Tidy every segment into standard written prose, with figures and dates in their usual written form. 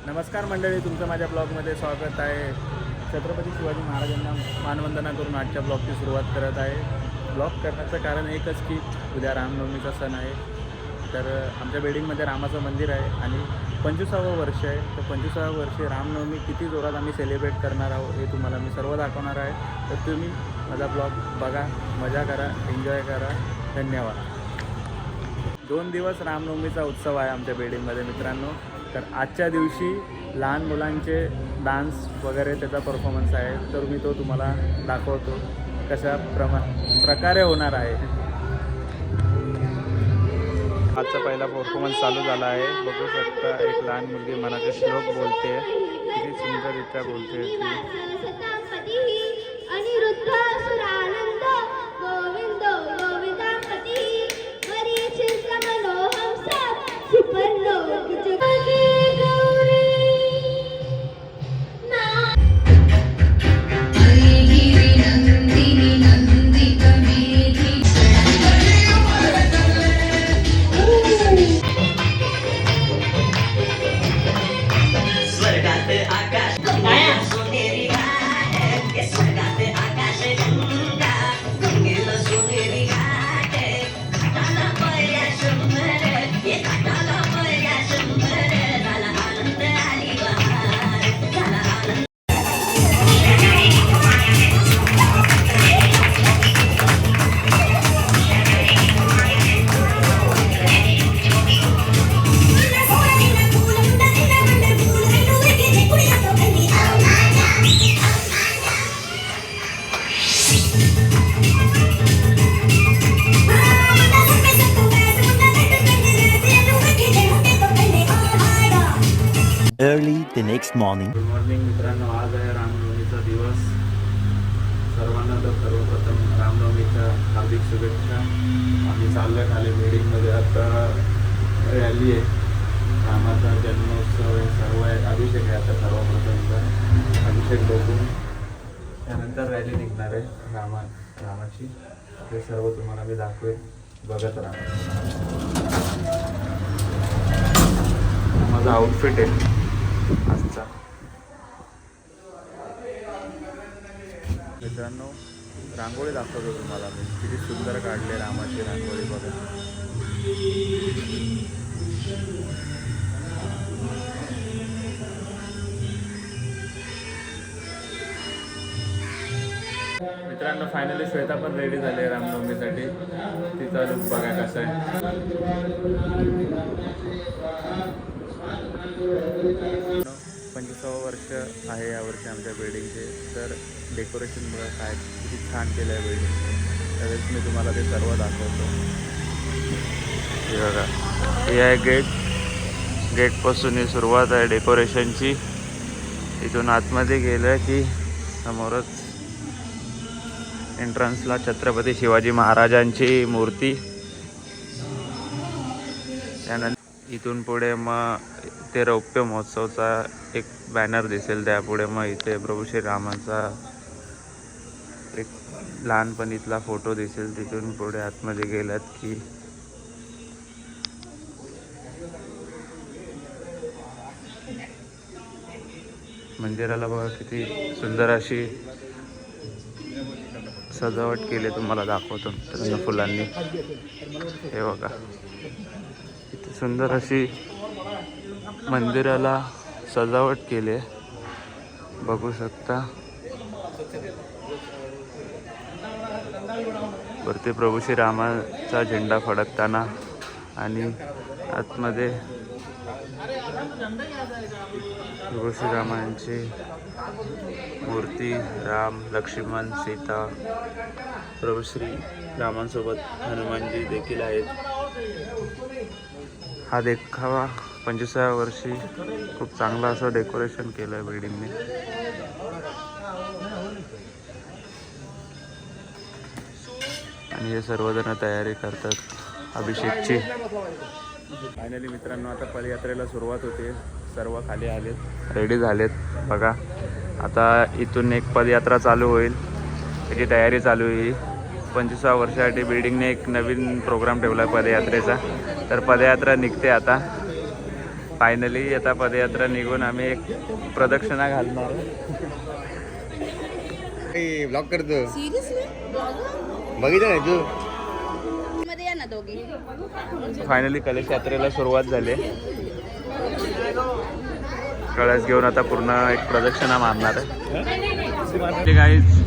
नमस्कार मंडळी, तुमचं माझ्या ब्लॉगमध्ये स्वागत आहे. छत्रपती शिवाजी महाराजांना मानवंदना करून आजच्या ब्लॉगची सुरुवात करत आहे. ब्लॉग करण्याचं कारण एकच की उद्या रामनवमीचा सण आहे. तर आमच्या बिल्डिंगमध्ये रामाचं मंदिर आहे आणि 25वे वर्ष आहे. तर 25व्या वर्षी रामनवमी किती जोरात आम्ही सेलिब्रेट करणार आहोत हे तुम्हाला मी सर्व दाखवणार आहे. तर तुम्ही माझा ब्लॉग बघा, मजा करा, एन्जॉय करा. धन्यवाद. 2 दिवस रामनवमीचा उत्सव आहे आमच्या बिल्डिंगमध्ये मित्रांनो. तर आजच्या दिवशी लहान मुलांचे डान्स वगैरे त्याचा परफॉर्मन्स आहे. तर मी तो तुम्हाला दाखवतो कशा प्रकारे होणार आहे. आजचा पहिला परफॉर्मन्स चालू झाला आहे. बघू शकता एक लहान मुलगी मनाचे श्लोक बोलते. किती सुंदररित्या बोलते ती. Early the next morning. Good morning मित्रांनो, आज आहे रामनवमीचा दिवस. सर्वांना तर सर्वप्रथम रामनवमीच्या हार्दिक शुभेच्छा. आम्ही चाललो खाली बिल्डिंगमध्ये. आता रॅली आहे, रामाचा जन्मोत्सव आहे, सर्व आहे. अभिषेक आहे आता सर्वप्रथमचा. अभिषेक बघून त्यानंतर रॅली निघणार आहे रामाची. ते सर्व तुम्हाला मी दाखवेन, बघत राहा. माझा आउटफिट आहे आजचा. मित्रांनो, रांगोळी दाखवतो तुम्हाला मी. किती सुंदर काढले रामाची रांगोळी बघा. मित्रांनो, फायनली श्वेता पण रेडी झाली रामनवमीसाठी. तिचा लुक बघा कसा आहे. 25वं वर्ष आहे यावर्षी आमच्या बिल्डिंगचे. तर डेकोरेशनमुळे काय किती छान केलं आहे बिल्डिंगचे, त्यावेळेस मी तुम्हाला ते सर्व दाखवतो. हे बघा, हे आहे गेटपासून ही सुरुवात आहे डेकोरेशनची. इथून आतमध्ये गेलं की समोरच एंट्रन्सला छत्रपती शिवाजी महाराजांची मूर्ती. त्यानंतर इथून पुढे मग ते रौप्य महोत्सवचा एक बॅनर दिसेल. त्यापुढे मग इथे प्रभू श्रीरामांचा एक लहानपणीतला फोटो दिसेल. तिथून पुढे आतमध्ये गेलात की मंदिराला बघा किती सुंदर अशी सजावट केली. तुम्हाला दाखवतो मित्रांनो फुलांनी. हे बघा किती सुंदर अशी मंदिराला सजावट केली आहे, बघू शकता. वरती प्रभू श्रीरामाचा झेंडा फडकताना आणि आतमध्ये प्रभू श्रीरामांची मूर्ती, राम, लक्ष्मण, सीता, प्रभू श्री रामांसोबत हनुमानजी देखील आहेत. हा देखावा 25व्या वर्षी खूप चांगला असं डेकोरेशन केलं आहे बिल्डिंगने. आणि हे सर्वजण तयारी करतात अभिषेकची. फायनली मित्रांनो, आता पदयात्रेला सुरुवात होते. सर्व खाली आलेत, रेडी झालेत बघा. आता इथून एक पदयात्रा चालू होईल, त्याची तयारी चालू आहे. 25व्या वर्षासाठी बिल्डिंगने एक नवीन प्रोग्राम ठेवला आहे पदयात्रेचा. तर पदयात्रा निघते आता. फायनली आता पदयात्रा निघून आम्ही एक प्रदक्षिणा घालणार. ब्लॉग करतो सिरियसली बघितलं नाही तू. मध्ये या ना दोघी. फायनली कलश यात्रेला सुरुवात झाली. कळस घेऊन आता पूर्ण एक प्रदक्षिणा मारणार आहे. गाईज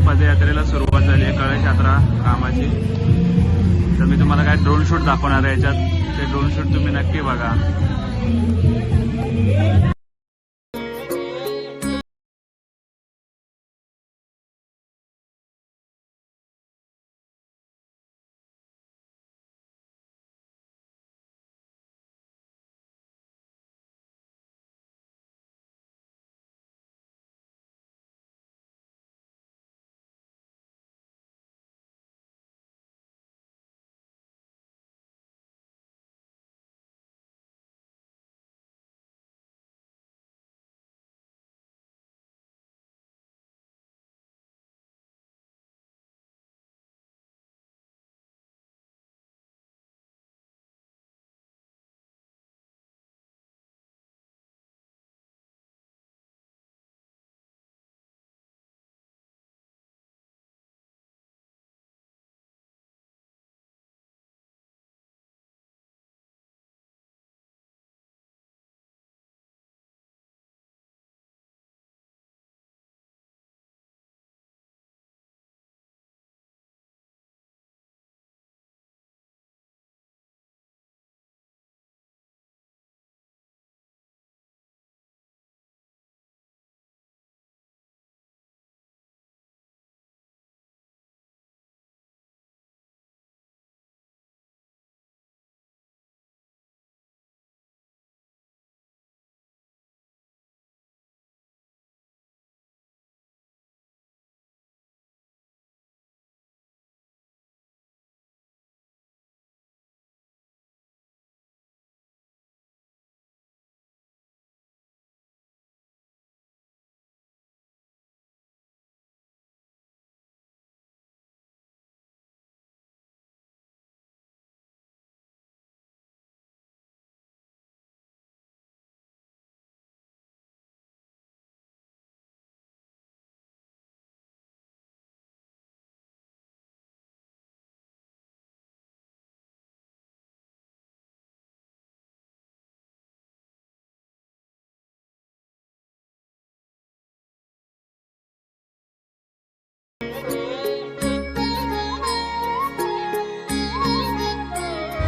पदयात्रेला सुरुवात झाली आहे. कळश यात्रा रामाची. तर मी तुम्हाला काय ड्रोन शूट दाखवणार आहे याच्यात. ते ड्रोन शूट तुम्ही नक्की बघा.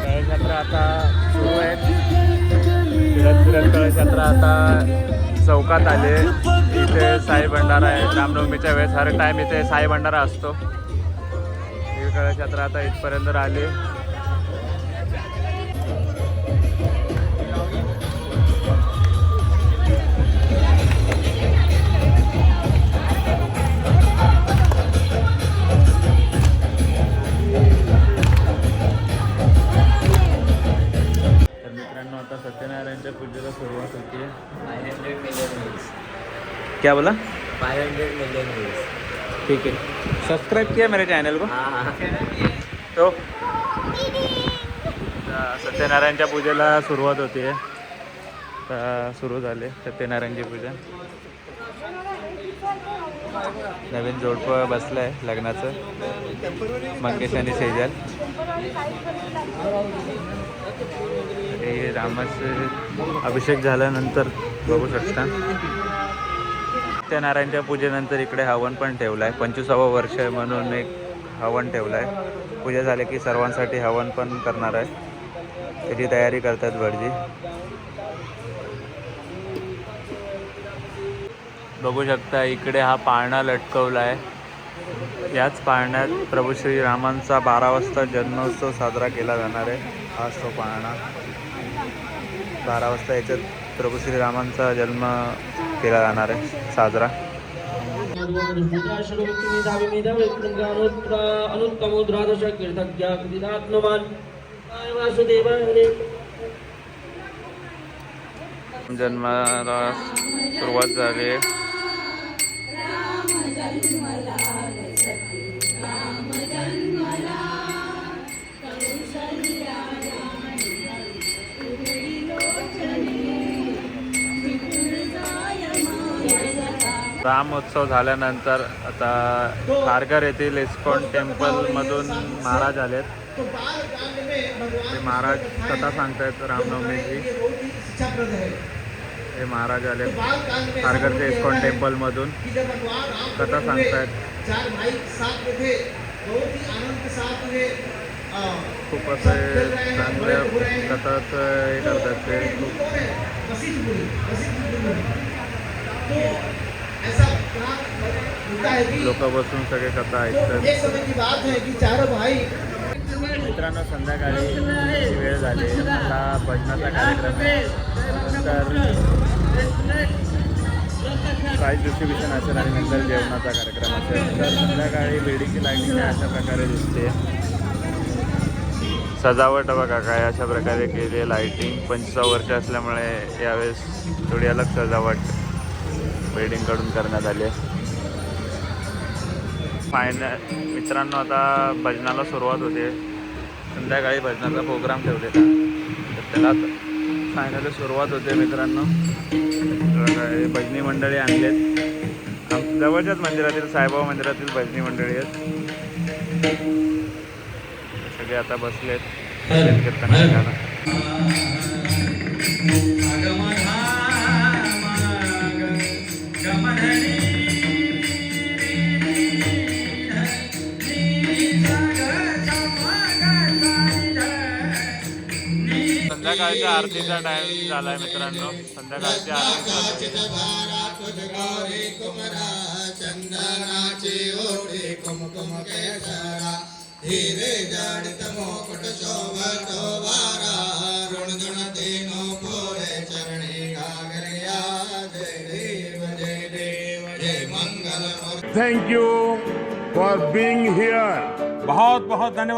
कळश यात्रा आता सुरू आहे. फिरत फिरत कळश यात्रा आता चौकात आले. इथे साई भंडारा आहे. रामनवमीच्या वेळेस हर टाईम इथे साई भंडारा असतो. ही कळश यात्रा आता इथपर्यंत आली. आता सत्यनारायणच्या पूजेला सुरुवात होती है. 500 मिलियन क्या बोला? 500 मिलियन ठीक है. सब्सक्राइब किया मेरे चैनल को. तो सत्यनारायणच्या पूजेला सुरुवात होती आहे. सुरू झाले सत्यनारायणची पूजा. नवीन जोडपं बसलं आहे लग्नाचं. मंगेश आणि सेजल. हे रामाचं अभिषेक झाल्यानंतर बघू शकता. सत्यनारायणच्या पूजेनंतर इकडे हवन पण ठेवलं आहे. 25वे वर्ष आहे म्हणून एक हवन ठेवलं आहे. पूजा झाली की सर्वांसाठी हवन पण करणार आहे. त्याची तयारी करतात भटजी. बघू शकता इकडे हा पाळणा लटकवला आहे. याच पाळण्यात प्रभू श्रीरामांचा 12 वाजता जन्मोत्सव साजरा केला जाणार आहे. हाच तो पाळणा. 12 वाजता याच्यात प्रभू श्रीरामांचा जन्म केला जाणार आहे साजरा. जन्माला सुरुवात झाली आहे. रामोत्सव झाल्यानंतर आता खारघर येथील इस्कॉन टेम्पलमधून महाराज आलेत. ते महाराज कथा सांगतायत रामनवमीची. हे महाराज आले खारघरच्या इस्कॉन टेम्पलमधून कथा सांगतायत. खूप असे चांगल्या कथाच हे करतात ते. लोक बसून सगळे कथा ऐकतात. मित्रांनो संध्याकाळी वेळ झाली. आता भजनाचा कार्यक्रम आहे. नंतर प्राईज डिस्ट्रीब्युशन असेल आणि नंतर जेवणाचा कार्यक्रम असेल. तर संध्याकाळी वेडीची लाईटिंग अशा प्रकारे दिसते. सजावट बघा काय अशा प्रकारे केली आहे. लाईटिंग 25 वर्ष असल्यामुळे यावेळेस थोडी अलग सजावट वेडिंगकडून करण्यात आली आहे. मित्रांनो आता भजनाला सुरुवात होते. संध्याकाळी भजनाचा प्रोग्राम ठेवलेला तर त्याला फायनली सुरुवात होते. मित्रांनो भजनी मंडळी आणलेत. जवळच्याच मंदिरातील साईबाबा मंदिरातील भजनी मंडळी आहेत. सगळे आता बसलेत कीर्तन ऐकायला. संध्याकाळच्या आरतीचा टाइम झालाय मित्रांनो. संध्याकाळची आरती Thank you for being here. बहुत बहुत धन्यवाद.